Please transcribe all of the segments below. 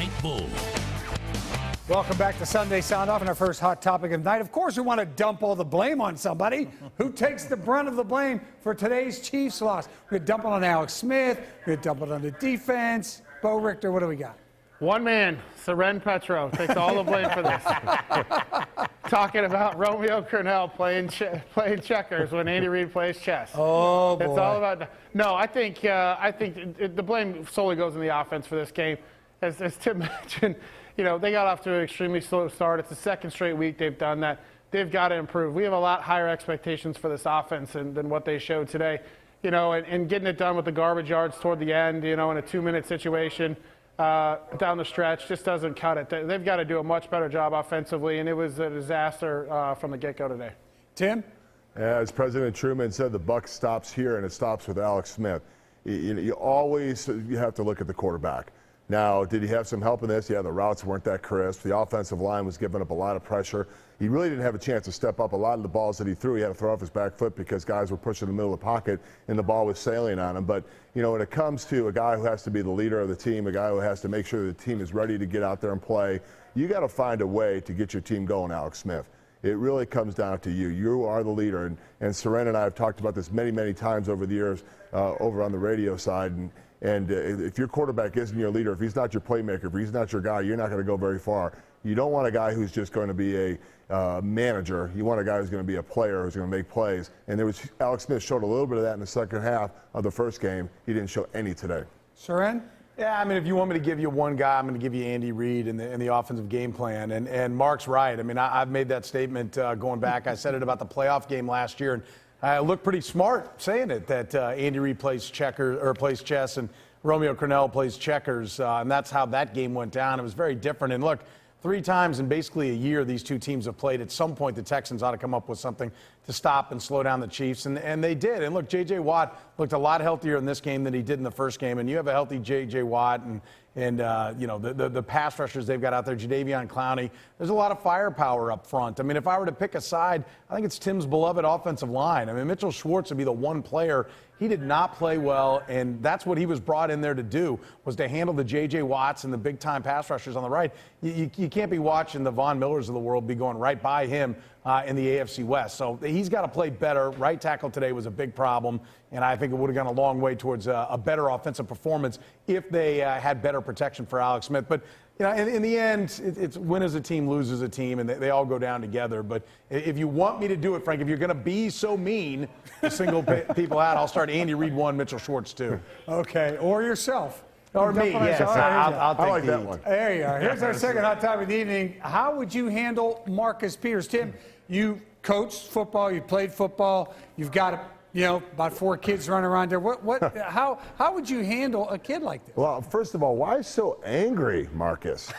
Night Bull. Welcome back to Sunday Sound Off and our first hot topic of the night. Of course, we want to dump all the blame on somebody. Who takes the brunt of the blame for today's Chiefs loss? We're going to dump it on Alex Smith. We're going to dump it on the defense. Bo Richter, what do we got? One man, Pt.2, takes all the blame for this. Talking about Romeo Crennel playing checkers when Andy Reid plays chess. Oh, boy. It's all about – no, I think the blame solely goes in the offense for this game. As Tim mentioned, you know, they got off to an extremely slow start. It's the second straight week they've done that. They've got to improve. We have a lot higher expectations for this offense than what they showed today. You know, and getting it done with the garbage yards toward the end, you know, in a 2-minute situation down the stretch just doesn't cut it. They've got to do a much better job offensively, and it was a disaster from the get-go today. Tim? As President Truman said, the buck stops here, and it stops with Alex Smith. You have to look at the quarterback. Now, did he have some help in this? Yeah, the routes weren't that crisp. The offensive line was giving up a lot of pressure. He really didn't have a chance to step up. A lot of the balls that he threw, he had to throw off his back foot because guys were pushing the middle of the pocket and the ball was sailing on him. But, you know, when it comes to a guy who has to be the leader of the team, a guy who has to make sure the team is ready to get out there and play, you got to find a way to get your team going, Alex Smith. It really comes down to you. You are the leader. And Seren and I have talked about this many, many times over the years over on the radio side. And if your quarterback isn't your leader, if he's not your playmaker, if he's not your guy, you're not going to go very far. You don't want a guy who's just going to be a manager. You want a guy who's going to be a player who's going to make plays. And Alex Smith showed a little bit of that in the second half of the first game. He didn't show any today. Seren? Yeah, I mean, if you want me to give you one guy, I'm going to give you Andy Reid and the offensive game plan. And Mark's right. I mean, I've made that statement going back. I said it about the playoff game last year, and I look pretty smart saying it, that Andy Reid plays chess and Romeo Crennel plays checkers, and that's how that game went down. It was very different. And look, 3 times in basically a year these two teams have played. At some point, the Texans ought to come up with something to stop and slow down the Chiefs, and they did. And look, J.J. Watt looked a lot healthier in this game than he did in the first game. And you have a healthy J.J. Watt and you know, the pass rushers they've got out there, Jadeveon Clowney. There's a lot of firepower up front. I mean, if I were to pick a side, I think it's Tim's beloved offensive line. I mean, Mitchell Schwartz would be the one player. He did not play well, and that's what he was brought in there to do, was to handle the J.J. Watts and the big-time pass rushers on the right. You can't be watching the Von Millers of the world be going right by him in the AFC West. So he's got to play better. Right tackle today was a big problem, and I think it would have gone a long way towards a better offensive performance if they had better protection for Alex Smith. But you know, in the end, it's win as a team, lose as a team, and they all go down together. But if you want me to do it, Frank, if you're going to be so mean to single people out, I'll start Andy Reid 1, Mitchell Schwartz 2. Okay, or yourself. Or me, yes. I'll take I like that one. There you are. Here's our second hot topic of the evening. How would you handle Marcus Peters? Tim, you coached football, you played football, you've got about 4 kids running around there. How would you handle a kid like this? Well, first of all, why so angry, Marcus?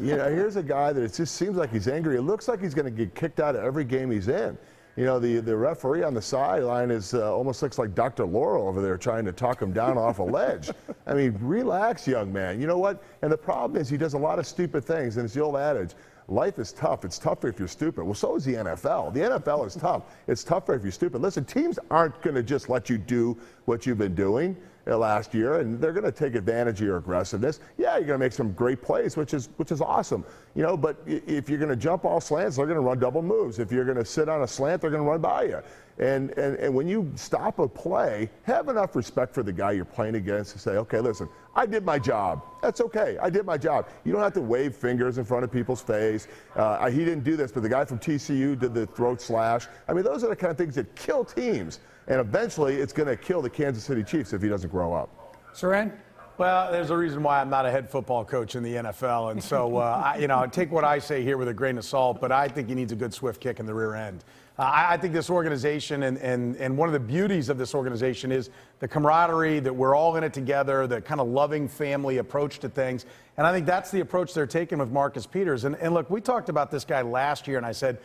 You know, here's a guy that it just seems like he's angry. It looks like he's going to get kicked out of every game he's in. You know, the referee on the sideline almost looks like Dr. Laurel over there trying to talk him down off a ledge. I mean, relax, young man. You know what? And the problem is he does a lot of stupid things, and it's the old adage, life is tough. It's tougher if you're stupid. Well, so is the NFL. The NFL is tough. It's tougher if you're stupid. Listen, teams aren't going to just let you do what you've been doing last year, and they're going to take advantage of your aggressiveness. Yeah, you're going to make some great plays, which is awesome. You know, but if you're going to jump all slants, they're going to run double moves. If you're going to sit on a slant, they're going to run by you. And when you stop a play, have enough respect for the guy you're playing against to say, okay, listen, I did my job. That's okay. I did my job. You don't have to wave fingers in front of people's face. He didn't do this, but the guy from TCU did the throat slash. I mean, those are the kind of things that kill teams. And eventually, it's going to kill the Kansas City Chiefs if he doesn't grow up. Seren? Well, there's a reason why I'm not a head football coach in the NFL. And so, I take what I say here with a grain of salt, but I think he needs a good swift kick in the rear end. I think this organization and one of the beauties of this organization is the camaraderie, that we're all in it together, the kind of loving family approach to things. And I think that's the approach they're taking with Marcus Peters. And look, we talked about this guy last year, and I said,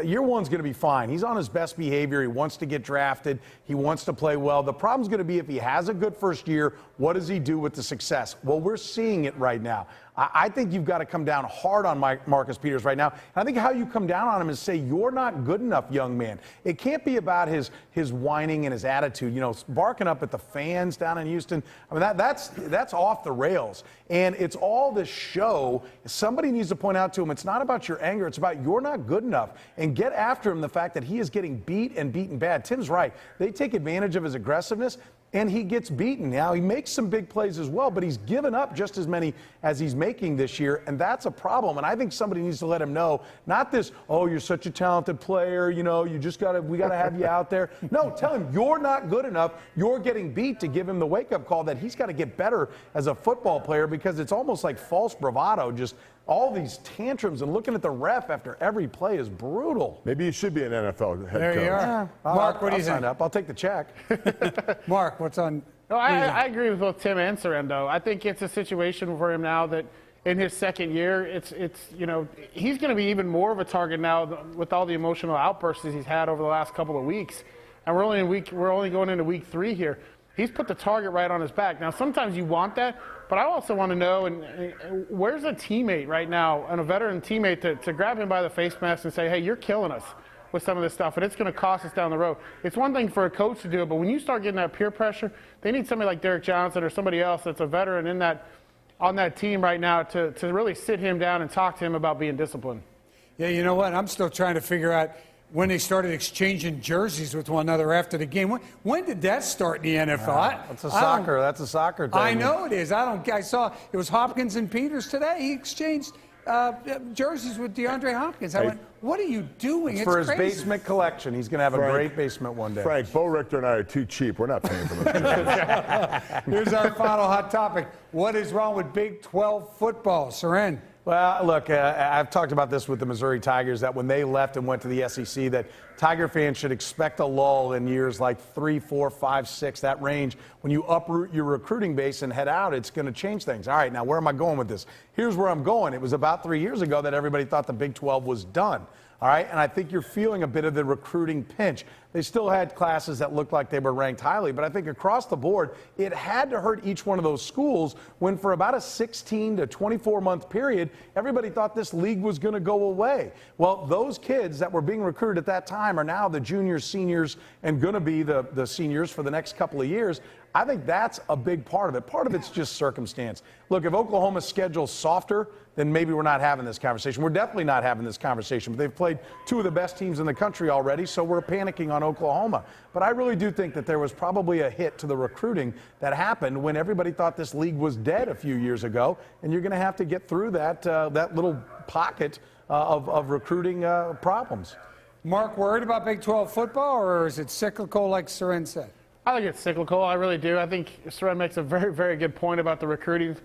year one's going to be fine. He's on his best behavior. He wants to get drafted. He wants to play well. The problem's going to be if he has a good first year, what does he do with the success? Well, we're seeing it right now. I think you've got to come down hard on Marcus Peters right now. And I think how you come down on him is say, you're not good enough, young man. It can't be about his whining and his attitude, barking up at the fans down in Houston. I mean, that's off the rails. And it's all this show. Somebody needs to point out to him, it's not about your anger. It's about you're not good enough. And get after him the fact that he is getting beat and beaten bad. Tim's right. They take advantage of his aggressiveness, and he gets beaten. Now, he makes some big plays as well, but he's given up just as many as he's making this year, and that's a problem. And I think somebody needs to let him know, not this, oh, you're such a talented player, we got to have you out there. No, tell him you're not good enough. You're getting beat, to give him the wake-up call that he's got to get better as a football player, because it's almost like false bravado, just all these tantrums, and looking at the ref after every play is brutal. Maybe you should be an NFL head coach. There you are. Yeah. Mark, what do you sign think? up. I'll take the check. Mark, what's on? No, I agree with both Tim and Sorrento. I think it's a situation for him now that in his second year, it's he's going to be even more of a target now with all the emotional outbursts he's had over the last couple of weeks. And we're only going into week 3 here. He's put the target right on his back. Now, sometimes you want that, but I also want to know, and where's a teammate right now, and a veteran teammate to grab him by the face mask and say, hey, you're killing us with some of this stuff, and it's going to cost us down the road. It's one thing for a coach to do it, but when you start getting that peer pressure, they need somebody like Derek Johnson or somebody else that's a veteran on that team right now to really sit him down and talk to him about being disciplined. Yeah, you know what? I'm still trying to figure out when they started exchanging jerseys with one another after the game. When did that start in the NFL? That's a soccer thing. I know it is. I saw it was Hopkins and Peters today. He exchanged jerseys with DeAndre Hopkins. I went, what are you doing? It's for his crazy. basement collection. He's going to have a great basement one day. Frank, Bo Richter and I are too cheap. We're not paying for those. Here's our final hot topic. What is wrong with Big 12 football? Seren. Well, look, I've talked about this with the Missouri Tigers, that when they left and went to the SEC, that Tiger fans should expect a lull in years like 3, 4, 5, 6, that range. When you uproot your recruiting base and head out, it's going to change things. All right, now where am I going with this? Here's where I'm going. It was about 3 years ago that everybody thought the Big 12 was done. All right, and I think you're feeling a bit of the recruiting pinch. They still had classes that looked like they were ranked highly, but I think across the board, it had to hurt each one of those schools when for about a 16 to 24-month period, everybody thought this league was going to go away. Well, those kids that were being recruited at that time are now the juniors, seniors, and going to be the seniors for the next couple of years. I think that's a big part of it. Part of it's just circumstance. Look, if Oklahoma's schedule's softer, then maybe we're not having this conversation. We're definitely not having this conversation. But they've played 2 of the best teams in the country already, so we're panicking on Oklahoma. But I really do think that there was probably a hit to the recruiting that happened when everybody thought this league was dead a few years ago, and you're going to have to get through that little pocket of recruiting problems. Mark, worried about Big 12 football, or is it cyclical like Seren said? I think it's cyclical. I really do. I think Seren makes a very, very good point about the recruiting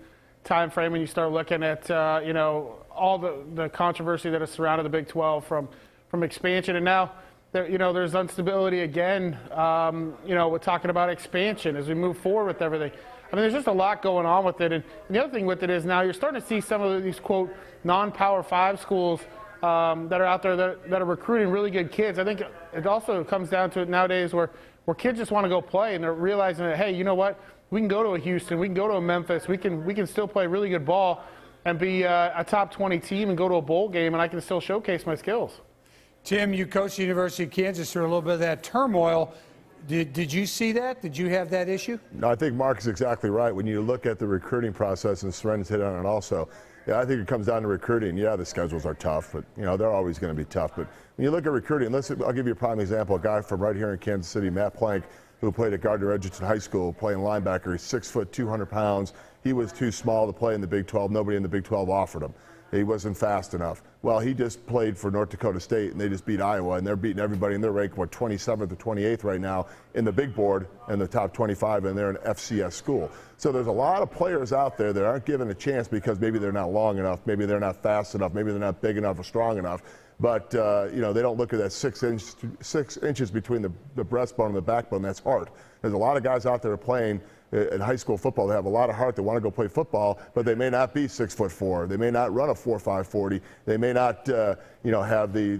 time frame when you start looking at, all the controversy that has surrounded the Big 12 from expansion. And now, there's instability again, we're talking about expansion as we move forward with everything. I mean, there's just a lot going on with it. And the other thing with it is now you're starting to see some of these, quote, non-Power 5 schools that are out there that are recruiting really good kids. I think it also comes down to it nowadays where kids just want to go play, and they're realizing that, hey, you know what? We can go to a Houston, we can go to a Memphis, we can still play really good ball and be a top 20 team and go to a bowl game, and I can still showcase my skills. Tim, you coached the University of Kansas through a little bit of that turmoil. Did you see that? Did you have that issue? No, I think Mark is exactly right. When you look at the recruiting process, and Seren's hit on it also, I think it comes down to recruiting. Yeah, the schedules are tough, but they're always going to be tough. But when you look at recruiting, I'll give you a prime example. A guy from right here in Kansas City, Matt Plank, who played at Gardner Edgerton High School, playing linebacker. He's 6 foot, 200 pounds. He was too small to play in the Big 12. Nobody in the Big 12 offered him. He wasn't fast enough. Well, he just played for North Dakota State, and they just beat Iowa, and they're beating everybody, and they're ranked, 27th or 28th right now in the big board and the top 25, and they're an FCS school. So there's a lot of players out there that aren't given a chance because maybe they're not long enough, maybe they're not fast enough, maybe they're not big enough or strong enough. But, they don't look at that 6 inches between the breastbone and the backbone. That's hard. There's a lot of guys out there playing in high school football, they have a lot of heart. They want to go play football, but they may not be 6'4". They may not run a 4.5 40. They may not, have the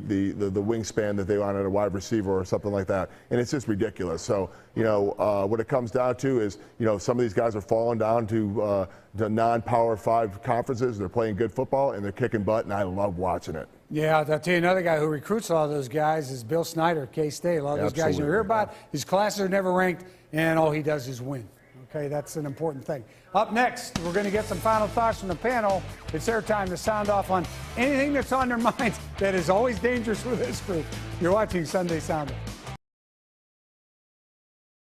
wingspan that they want at a wide receiver or something like that. And it's just ridiculous. So, what it comes down to is, some of these guys are falling down to non-Power 5 conferences. They're playing good football and they're kicking butt, and I love watching it. Yeah, I'll tell you another guy who recruits a lot of those guys is Bill Snyder, K-State. A lot of those guys you hear about, his classes are never ranked, and all he does is win. Okay, that's an important thing. Up next, we're going to get some final thoughts from the panel. It's their time to sound off on anything that's on their minds that is always dangerous with this group. You're watching Sunday Sound Off.